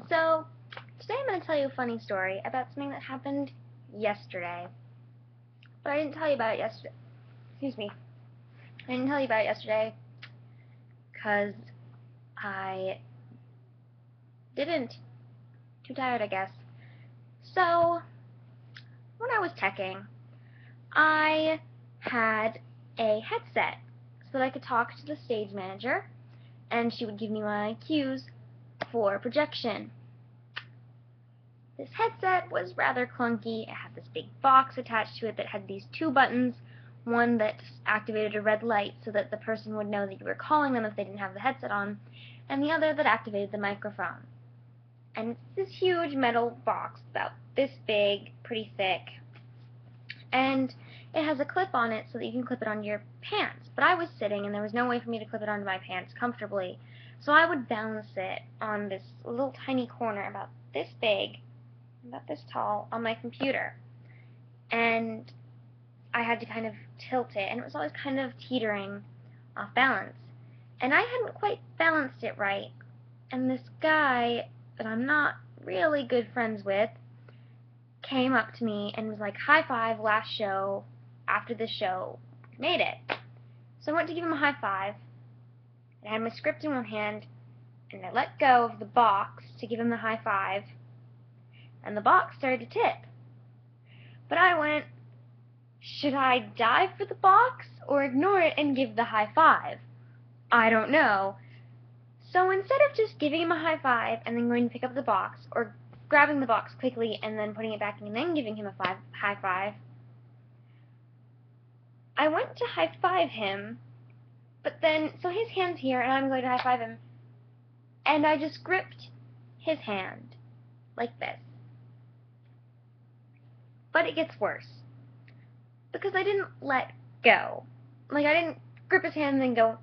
So, today I'm going to tell you a funny story about something that happened yesterday. But I didn't tell you about it yesterday. Excuse me. I didn't tell you about it yesterday because I didn't. Too tired, I guess. So, when I was teching, I had a headset so that I could talk to the stage manager, and she would give me my cues for projection. This headset was rather clunky. It had this big box attached to it that had these two buttons, one that activated a red light so that the person would know that you were calling them if they didn't have the headset on, and the other that activated the microphone. And it's this huge metal box, about this big, pretty thick, and it has a clip on it so that you can clip it onto your pants. But I was sitting and there was no way for me to clip it onto my pants comfortably, so I would balance it on this little tiny corner about this big, about this tall, on my computer. And I had to kind of tilt it, and it was always kind of teetering off balance. And I hadn't quite balanced it right, and this guy that I'm not really good friends with came up to me and was like, "High five, last show, after the show, made it." So I went to give him a high five, and I had my script in one hand, and I let go of the box to give him the high five, and the box started to tip. But I went, should I dive for the box or ignore it and give the high five? I don't know. So instead of just giving him a high five and then going to pick up the box, or grabbing the box quickly and then putting it back and then giving him a high five, I went to high five him, but then, so his hand's here and I'm going to high five him, and I just gripped his hand like this. But it gets worse, because I didn't let go. Like, I didn't grip his hand and then go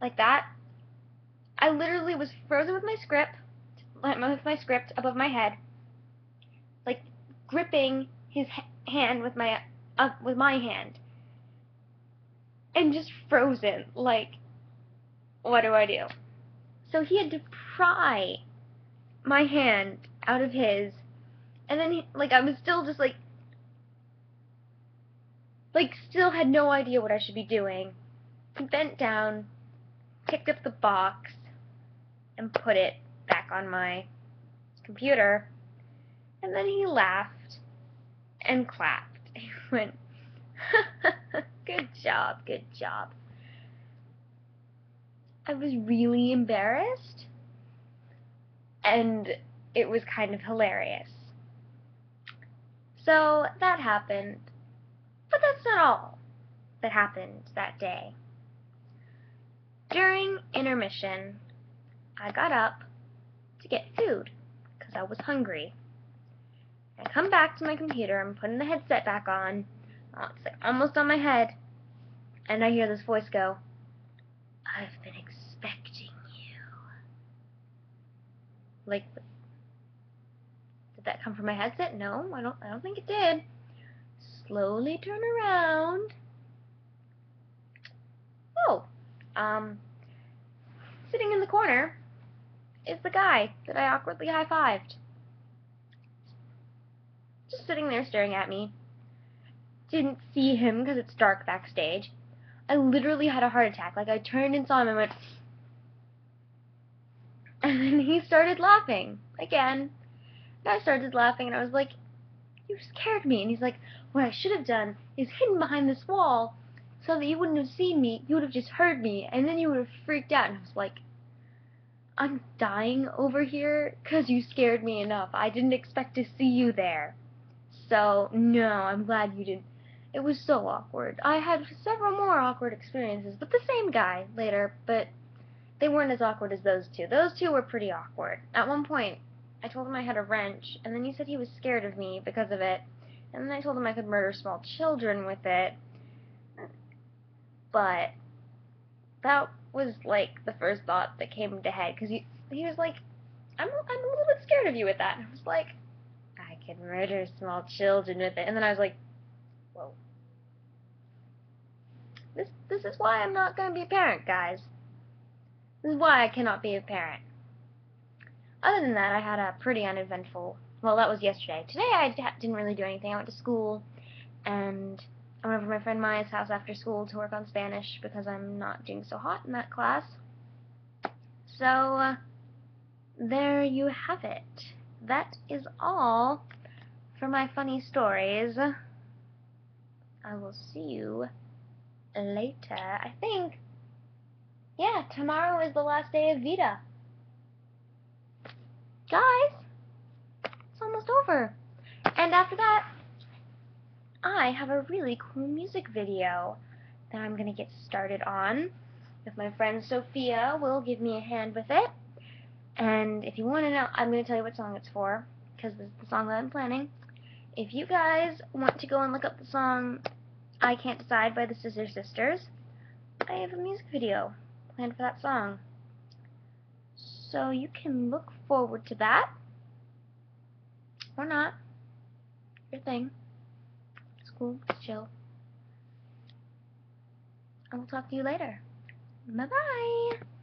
like that. I literally was frozen with my script above my head, like gripping his hand with my hand, and just frozen. Like, what do I do? So he had to pry my hand out of his, and then I was still just like still had no idea what I should be doing. He bent down, picked up the box, and put it back on my computer, and then he laughed and clapped. He went, "Good job, good job." I was really embarrassed, and it was kind of hilarious. So that happened, but that's not all that happened that day. During intermission, I got up to get food because I was hungry. I come back to my computer, I'm putting the headset back on, it's like almost on my head, and I hear this voice go, "I've been expecting you." Like, did that come from my headset? No, I don't think it did. Slowly turn around. Oh, sitting in the corner is the guy that I awkwardly high-fived. Just sitting there staring at me. Didn't see him because it's dark backstage. I literally had a heart attack. Like, I turned and saw him and went, and then he started laughing again. And I started laughing and I was like, "You scared me." And he's like, "What I should have done is hidden behind this wall so that you wouldn't have seen me. You would have just heard me and then you would have freaked out." And I was like, "I'm dying over here because you scared me enough. I didn't expect to see you there. So, no, I'm glad you didn't." It was so awkward. I had several more awkward experiences with the same guy later, but they weren't as awkward as those two. Those two were pretty awkward. At one point, I told him I had a wrench, and then he said he was scared of me because of it, and then I told him I could murder small children with it, but that was like the first thought that came into head, because he was like, I'm a little bit scared of you with that," and I was like, "I could murder small children with it," and then I was like, whoa. This is why I'm not going to be a parent, guys. This is why I cannot be a parent. Other than that, I had a pretty uneventful, well, that was yesterday. Today I didn't really do anything. I went to school, and I went over to my friend Maya's house after school to work on Spanish because I'm not doing so hot in that class. So, there you have it. That is all for my funny stories. I will see you later. I think, yeah, tomorrow is the last day of VEDA. Guys, it's almost over. And after that, I have a really cool music video that I'm going to get started on. If my friend Sophia will give me a hand with it. And if you want to know, I'm going to tell you what song it's for, because this is the song that I'm planning. If you guys want to go and look up the song I Can't Decide by the Scissor Sisters, I have a music video planned for that song. So you can look forward to that. Or not. Your thing. It's cool. It's chill. I will talk to you later. Bye-bye.